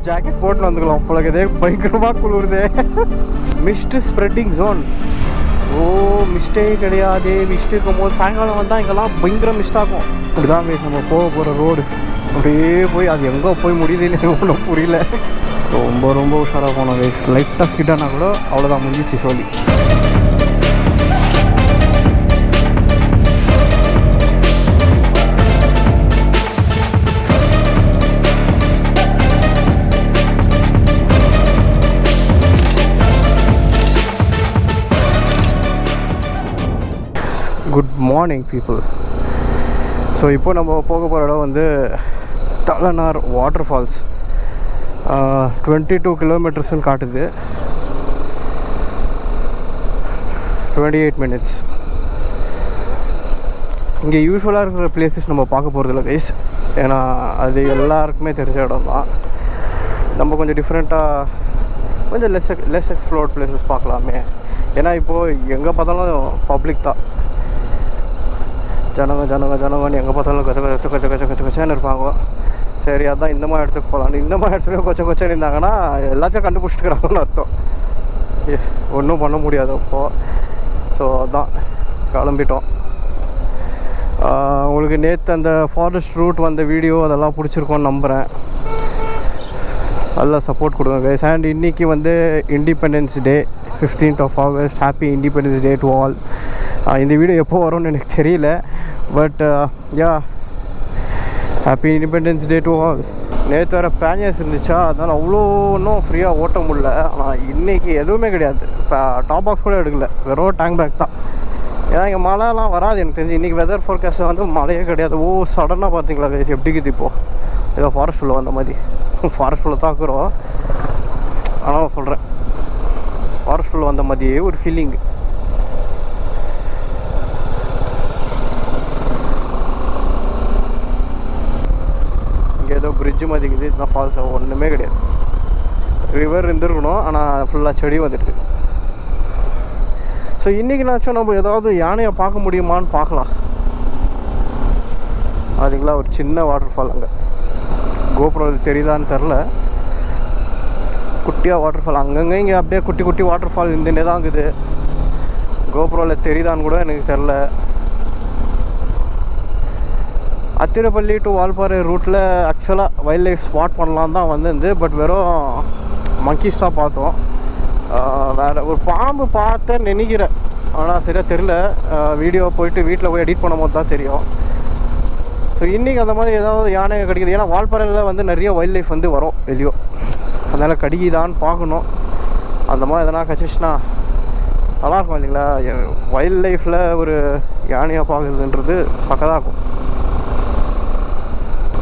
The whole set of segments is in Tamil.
ஜாக்கெட் போட்டு வந்துக்கலாம் உங்களுக்கு இதே பயங்கரமாக குளிருதே. Mist spreading zone. ஓ மிஸ்டே கிடையாது. மிஸ்ட் இருக்கும் போது சாயங்காலம் வந்தால் இங்கெல்லாம் பயங்கர மிஸ்ட் ஆகும். இப்படிதாங்க நம்ம போக போகிற ரோடு. அப்படியே போய் அது எங்கே போய் முடியுதுன்னு ஒன்றும் புரியல. ரொம்ப ரொம்ப உஷாராக போனோம். லைட்டாக ஸ்கிட்டானா கூட அவ்வளோதான் முடிஞ்சிச்சு சொல்லி. Good morning people. ஸோ இப்போ நம்ம போக போகிற இடம் வந்து தலனார் வாட்டர் ஃபால்ஸ். 22 கிலோமீட்டர்ஸ்ன்னு காட்டுது. 28 மினிட்ஸ். இங்கே யூஸ்வலாக இருக்கிற பிளேசஸ் நம்ம பார்க்க போகிறதில்ல கைஸ். ஏன்னா அது எல்லாருக்குமே தெரிஞ்ச இடம் தான். நம்ம கொஞ்சம் டிஃப்ரெண்ட்டாக கொஞ்சம் லெஸ் எக்ஸ்ப்ளோர்ட் பிளேசஸ் பார்க்கலாமே. ஏன்னா இப்போது எங்கே பார்த்தாலும் பப்ளிக் தான். ஜனங்கன்னு எங்கே பார்த்தாலும் கொச்சன்னு இருப்பாங்க. சரி அதான் இந்த மாதிரி இடத்துக்கு போகலாம். இந்த மாதிரி இடத்துலையும் கொச்சன்னு இருந்தாங்கன்னா எல்லாத்தையும் கண்டுபிடிச்சிட்டுக்கிறாங்கன்னு அர்த்தம். ஒன்றும் பண்ண முடியாது அப்போது. ஸோ அதான் கிளம்பிட்டோம். உங்களுக்கு நேற்று அந்த ஃபாரஸ்ட் ரூட் வந்த வீடியோ அதெல்லாம் பிடிச்சிருக்கோன்னு நம்புகிறேன். நல்லா சப்போர்ட் கொடுங்க கைஸ். அண்ட் இன்றைக்கி வந்து independence day, 15th of August. Happy independence day to all. இந்த வீடியோ எப்போ வரும்னு எனக்கு தெரியல. But yeah, happy independence day to all. நேற்று வர பேஞ்சஸ் இருந்துச்சா, அதனால் அவ்வளோ இன்னும் ஃப்ரீயாக ஓட்ட முடியல. ஆனால் இன்றைக்கி எதுவுமே கிடையாது. இப்போ டாப் பாக்ஸ் கூட எடுக்கல, வெறும் டேங்க் பேக் தான். ஏன்னா இங்கே மழைலாம் வராது எனக்கு தெரிஞ்சு. இன்றைக்கி வெதர் ஃபோர்காஸ்ட்டில் வந்து மழையே கிடையாது. ஓ சடனாக பார்த்தீங்களா கைஸ் எப்படிக்குது இப்போது. ஏதோ ஃபாரஸ்ட் ஃபுல்லாக வந்த மாதிரி. ஃபாரஸ்ட் ஃபுல்லாக தாக்குறோம். ஆனால் சொல்கிறேன் ஃபாரஸ்ட் ஃபுல்லாக வந்த மாதிரியே ஒரு ஃபீலிங்கு. ஏதோ பிரிட்ஜு மாதிரிக்குது. இதுதான் ஃபால்ஸ். ஒன்றுமே கிடையாது. ரிவர் இருந்துருக்கணும், ஆனால் ஃபுல்லாக செடி வந்துருக்கு. ஸோ இன்றைக்கினாச்சும் நம்ம ஏதாவது யானையை பார்க்க முடியுமான்னு பார்க்கலாம். அதுங்களா ஒரு சின்ன வாட்டர் ஃபால். அங்கே கோபுரம் தெரியுதான்னு தெரில. குட்டியாக வாட்டர் ஃபால் அங்கங்கே இங்கே அப்படியே குட்டி குட்டி வாட்டர் ஃபால் இருந்துட்டே தான் இருக்குது. கோபுரில் தெரியுதான்னு கூட எனக்கு தெரில. அத்திரப்பள்ளி டு வால்பாறை ரூட்டில் ஆக்சுவலாக வைல்ட் லைஃப் ஸ்பாட் பண்ணலாம் தான் வந்து. பட் வெறும் மங்கீஸ் தான் பார்த்தோம். வேறு ஒரு பாம்பு பார்த்தேன்னு நினைக்கிறேன், ஆனால் சரியாக தெரில. வீடியோ போயிட்டு வீட்டில் போய் எடிட் பண்ணும் போது தான் தெரியும். ஸோ இன்றைக்கி அந்த மாதிரி ஏதாவது யானை கிடைக்குது. ஏன்னா வால்பாறையில் வந்து நிறைய வைல்ட் லைஃப் வந்து வரும் வெளியோ. அதனால் கடிக்குதான்னு பார்க்கணும். அந்த மாதிரி எதனா கச்சிச்சுன்னா நல்லாயிருக்கும் இல்லைங்களா. வைல்ட் லைஃப்பில் ஒரு யானையை பார்க்குறதுன்றது பக்கதாக இருக்கும்.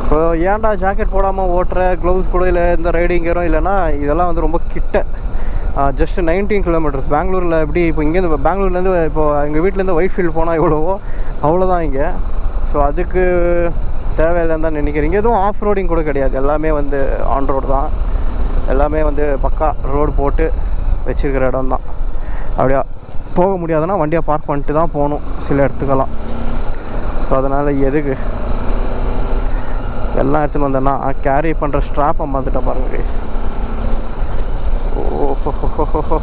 இப்போ ஏன்டா ஜாக்கெட் போடாமல் ஓட்டுற, க்ளவுஸ் கூட இல்லை, இந்த ரைடிங் கியரும் இல்லைன்னா இதெல்லாம் வந்து ரொம்ப கிட்ட. Just 19 kilometres. பெங்களூரில் எப்படி இப்போ இங்கேருந்து பெங்களூர்லேருந்து இப்போ எங்கள் வீட்டிலேருந்து ஒயிட் ஃபீல்டு போனால் எவ்வளவோ அவ்வளோதான் இங்கே. ஸோ அதுக்கு தேவையில்லைன்னு தான் நினைக்கிறேன். இங்கே எதுவும் ஆஃப் ரோடிங் கூட கிடையாது. எல்லாமே வந்து ஆன் ரோடு தான். எல்லாமே வந்து பக்கா ரோடு போட்டு வச்சுருக்கிற இடம் தான். அப்படியா போக முடியாதுன்னா வண்டியை பார்க் பண்ணிட்டு தான் போகணும் சில இடத்துக்கெல்லாம். ஸோ அதனால் எதுக்கு எல்லாம் எடுத்துன்னு வந்தேன்னா கேரி பண்ணுற ஸ்ட்ராப்பை மாற்றிட்டேன் பாருங்கள் கைஸ். ஓஹோ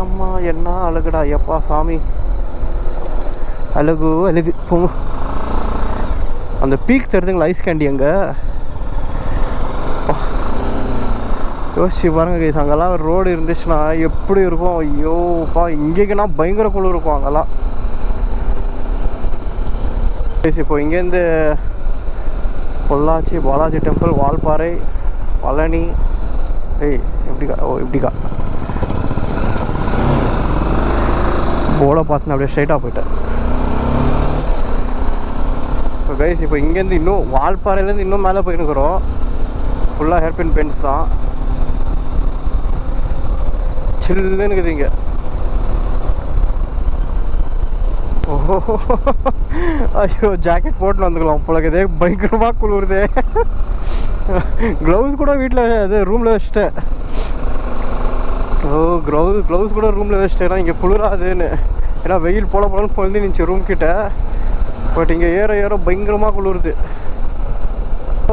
அம்மா என்ன அழகுடா எப்பா சாமி. அழகு அழகு போங்க. அந்த பீக் தெரியுதுங்களா ஐஸ் கேண்டி அங்கே. யோசிச்சு பாருங்கள் கைஸ். அங்கெல்லாம் ரோடு இருந்துச்சுன்னா எப்படி இருக்கும். ஐயோப்பா இங்கேக்குன்னா பயங்கர குளிர் இருக்கும் அங்கெல்லாம். இப்போ இங்கேருந்து பொள்ளாச்சி பாலாஜி டெம்பிள், வால்பாறை, பழனி. எப்படிக்கா இப்படிக்கா போர்டை பார்த்துன்னு அப்படியே ஸ்ட்ரைட்டாக போயிட்டேன். ஸோ கைஸ் இப்போ இங்கேருந்து இன்னும் வால்பாறையிலேருந்து இன்னும் மேலே போயின்னுக்குறோம். ஃபுல்லாக ஹேர்பின் பென்ஸ் தான். சில்லுன்னு இருக்குது இங்கே. ஓஹோ ஐயோ ஜாக்கெட் போட்டுன்னு வந்துக்கலாம் உங்களுக்கு இதே பயங்கரமாக குளிருதே. க்ளவுஸ் கூட வீட்டில் அது ரூமில் வச்சுட்டேன். ஓ க்ளவுஸ் கூட ரூமில் வச்சுட்டேன்னா இங்கே குளிராதுன்னு. ஏன்னா வெயில் போலன்னு பொழுது நினச்சி ரூம் கிட்ட. பட் இங்கே ஏற பயங்கரமாக குளிருது.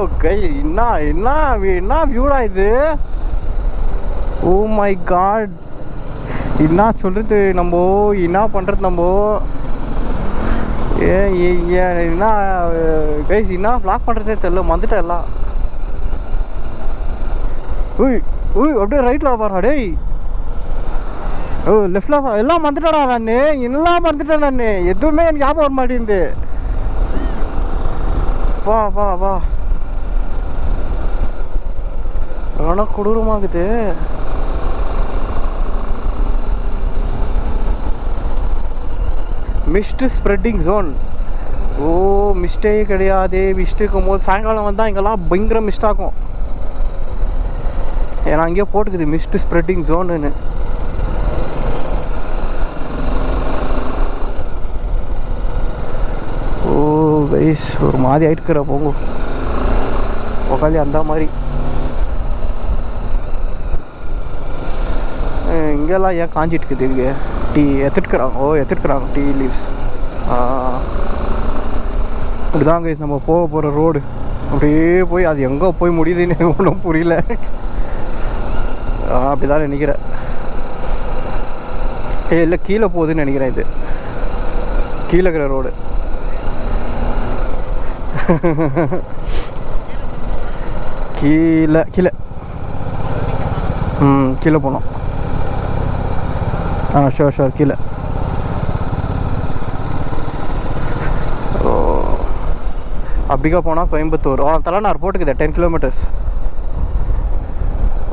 ஓகே, என்ன வியூடா இது. ஓ மை காட், என்ன சொல்கிறது நம்ம, என்ன பண்ணுறது நம்ம. என்ன கைஸ், என்ன வ்ளாக் பண்ணுறதே தெரில, வந்துட்டேன் எல்லாம். அப்படியே ரைட்டில் பாருடா டேய். லெஃப்டில் எல்லாம் வந்துட்டேடா நான், எல்லாம் வந்துட்டேன் நான். எதுவுமே எனக்கு ஞாபகம் வர மாட்டேங்குது. வா வா வா, ஆனால் கொடூரமாகுது. Mist spreading zone. ஓ, மிஸ்டே கிடையாது. மிஸ்ட் இருக்கும் போது சாயங்காலம் வந்தால் இங்கெல்லாம் பயங்கர மிஸ்ட் ஆகும். ஏன்னா அங்கேயே போட்டுக்குது மிஸ்ட் ஸ்ப்ரெட்டிங் ஜோனுன்னு. ஓ கைஸ், ஒரு மாதிரி ஆயிட்டுக்கிற போங்க உக்காலி அந்த மாதிரி. இங்கெல்லாம் ஏன் காஞ்சிட்டு இருக்குது? இங்கே டீ எடுத்துட்டுக்கிறாங்க. ஓ, எடுத்துட்டுக்கிறாங்க டீ லீவ்ஸ். இப்படிதான் கைஸ் நம்ம போக போகிற ரோடு. அப்படியே போய் அது எங்கே போய் முடியுதுன்னு ஒன்றும் புரியல. அப்படிதான் நினைக்கிறேன். இல்லை, கீழே போகுதுன்னு நினைக்கிறேன். இது கீழே இருக்கிற ரோடு. கீழே கீழே கீழே போனோம். ஷோர் கீழே. ஓ, அப்படிக்கா போனால் கோயம்புத்தூர். தலனார் போட்டுக்குது 10 கிலோமீட்டர்ஸ்.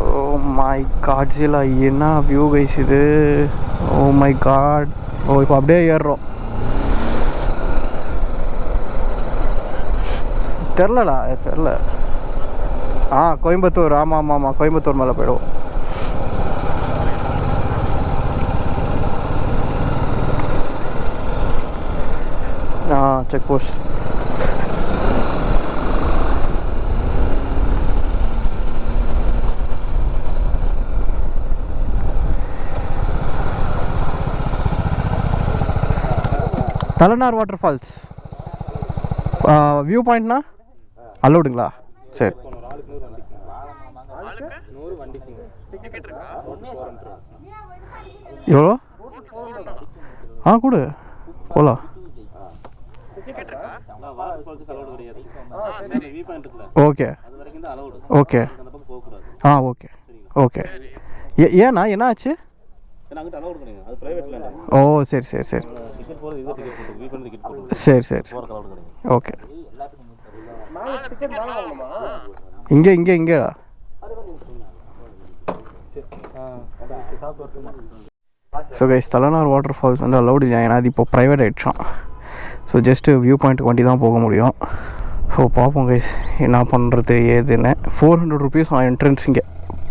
ஓ மை காட், ஜிலா என்ன வியூ கைஸ் இது. ஓ மை காட். ஓ, இப்போ அப்படியே ஏறுறோம். தெரிலடா, தெரில. கோயம்புத்தூர். ஆமாம், கோயம்புத்தூர் மேலே போயிடுவோம். Check post. Thalanar water falls view பாயிண்ட்னா அலோடுங்களா? சரி. எவ்வளோ? கொடு போகலாம். Okay okay okay okay. ஏண்ணா என்ன ஆச்சு? ஓ சரி சரி சரி சரி சரி ஓகே. இங்கேடா. So guys, Thalanar water falls வந்து அலௌடு இல்லை, ஏன்னா அது இப்போ ப்ரைவேட் ஆகிடுச்சான். ஸோ ஜஸ்ட்டு வியூ பாயிண்ட் வண்டி தான் போக முடியும். ஸோ பார்ப்போம் கைஸ் என்ன பண்ணுறது ஏதுன்னு. 400 ருபீஸ் என்ட்ரன்ஸ் இங்கே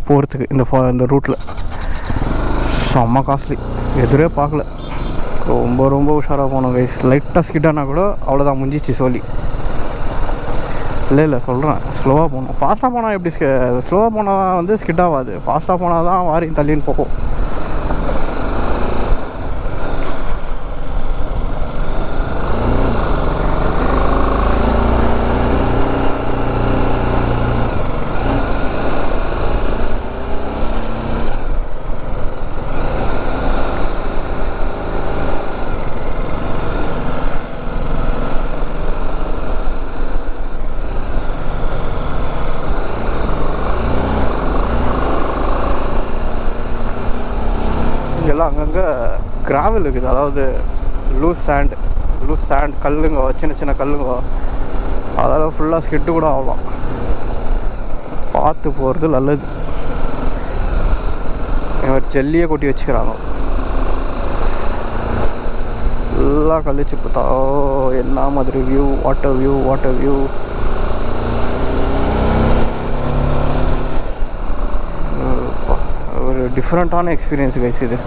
போகிறதுக்கு இந்த ரூட்டில். செம்ம காஸ்ட்லி. எதிரே பார்க்கல. ரொம்ப ரொம்ப உஷாராக போகணும் கைஸ். லைட்டாக ஸ்கிட்டானா கூட அவ்வளோதான், முடிஞ்சிச்சு சொல்லி. இல்லை சொல்கிறேன், ஸ்லோவாக போகணும். ஃபாஸ்ட்டாக போனால் எப்படி ஸ்லோவாக போனால் வந்து ஸ்கிட் ஆகாது. ஃபாஸ்ட்டாக போனால் தான் வாரியும் தள்ளின்னு போகும். அங்கங்கே கிராவல் இருக்குது, அதாவது லூஸ் சேண்ட் கல்லுங்க, சின்ன சின்ன கல்லுங்க. அதெல்லாம் ஃபுல்லாக ஸ்கிட்டு கூட ஆகலாம். பார்த்து போகிறது நல்லது. ஜல்லியை கொட்டி வச்சுக்கிறாங்க. ஃபுல்லாக கழிச்சு பார்த்தா என்ன மாதிரி வியூ. Water view. ஒரு டிஃப்ரெண்ட்டான எக்ஸ்பீரியன்ஸ் கைஸ் இது.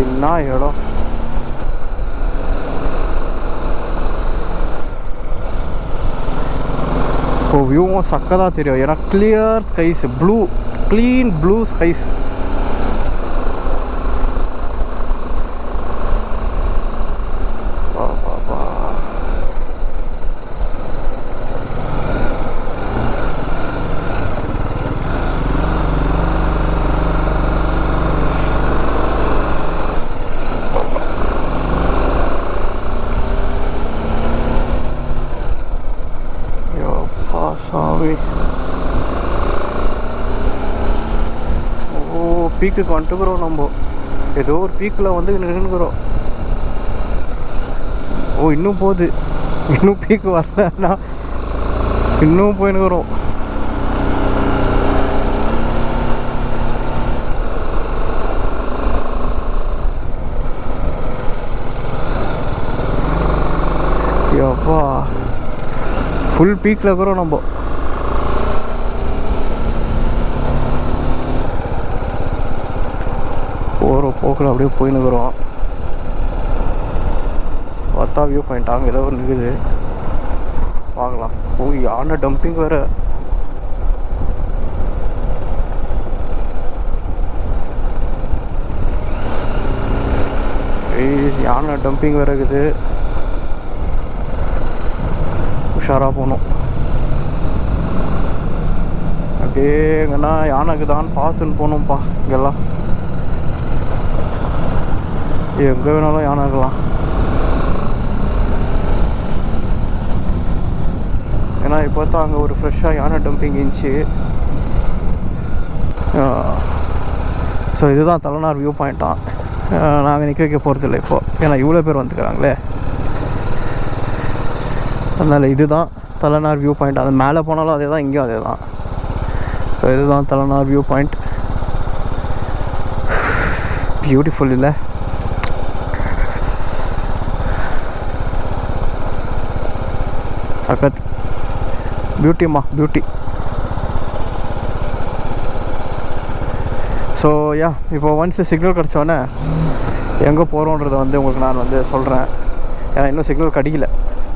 என்ன இடம். ஸோ வியூவும் சக்கதாக தெரியும், ஏன்னா clear skies, blue, clean blue skies. சாமி, ஓ பீக்குக்கு வந்துட்டுக்கிறோம் நம்ம. ஏதோ ஒரு பீக்கில் வந்து நின்றுக்கிறோம். ஓ இன்னும் போகுது, இன்னும் பீக்கு வரலன்னா இன்னும் போயின்னுக்கிறோம். அப்பா ஃபுல் பீக்கில் இருக்கிறோம் நம்ம. போகிற போக்கில் அப்படியே போயின்னுக்கிறோம். பார்த்தா வியூ பாயிண்ட் அங்கே ஏதோ ஒன்று இருக்குது, பார்க்கலாம். ஓ யானை டம்பிங் வேறு. யானை டம்பிங் வேறு இருக்குது, உஷாராக போகணும். அப்படியே எங்கன்னா யானைக்கு தான் பார்த்துன்னு போகணும்ப்பா. இங்கெல்லாம் எங்கே வேணாலும் யானை இருக்கலாம். ஏன்னா இப்போ தான் அங்கே ஒரு ஃப்ரெஷ்ஷாக யானை டம்பிங் இருந்துச்சு. ஸோ இதுதான் தலனார் வியூ பாயிண்ட்டான். நாங்கள் நிற்க வைக்க போகிறதில்ல இப்போது, ஏன்னா இவ்வளோ பேர் வந்துக்கிறாங்களே. அதனால் இதுதான் தலனார் வியூ பாயிண்ட். அது மேலே போனாலும் அதே தான், இங்கேயும் அதே தான். ஸோ இதுதான் தலனார் வியூ பாயிண்ட். பியூட்டிஃபுல் இல்லை? சகத் பியூட்டிம்மா, பியூட்டி. ஸோ யா, இப்போ ஒன்ஸ் சிக்னல் கிடச்சோன்னே எங்கே போகிறோன்றதை வந்து உங்களுக்கு நான் வந்து சொல்கிறேன். ஏன்னா இன்னும் சிக்னல் கிடைக்கல.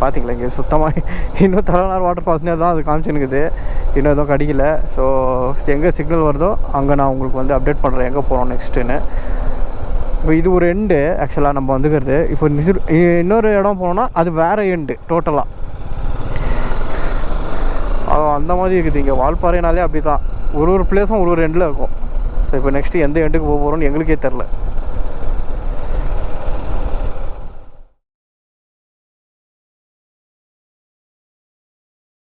பார்த்தீங்களா இங்கே சுத்தமாக இன்னும் தலனார் வாட்டர் ஃபால்ஸ்னே தான் அது காமிச்சுன்னுக்குது, இன்னும் எதுவும் கிடைக்கல. ஸோ எங்கே சிக்னல் வருதோ அங்கே நான் உங்களுக்கு வந்து அப்டேட் பண்ணுறேன் எங்கே போகிறோம் நெக்ஸ்ட்டுன்னு. இப்போ இது ஒரு எண்டு ஆக்சுவலாக நம்ம வந்துக்கிறது. இப்போ இன்னொரு இடம் போனோன்னா அது வேறு எண்டு டோட்டலாக. அந்த மாதிரி இருக்குது. இங்கே வால்பாறைனாலே அப்படி தான், ஒரு பிளேஸும் ஒரு எண்டில் இருக்கும். ஸோ இப்போ நெக்ஸ்ட்டு எந்த எண்டுக்கு போக போகிறோன்னு எங்களுக்கே தெரில.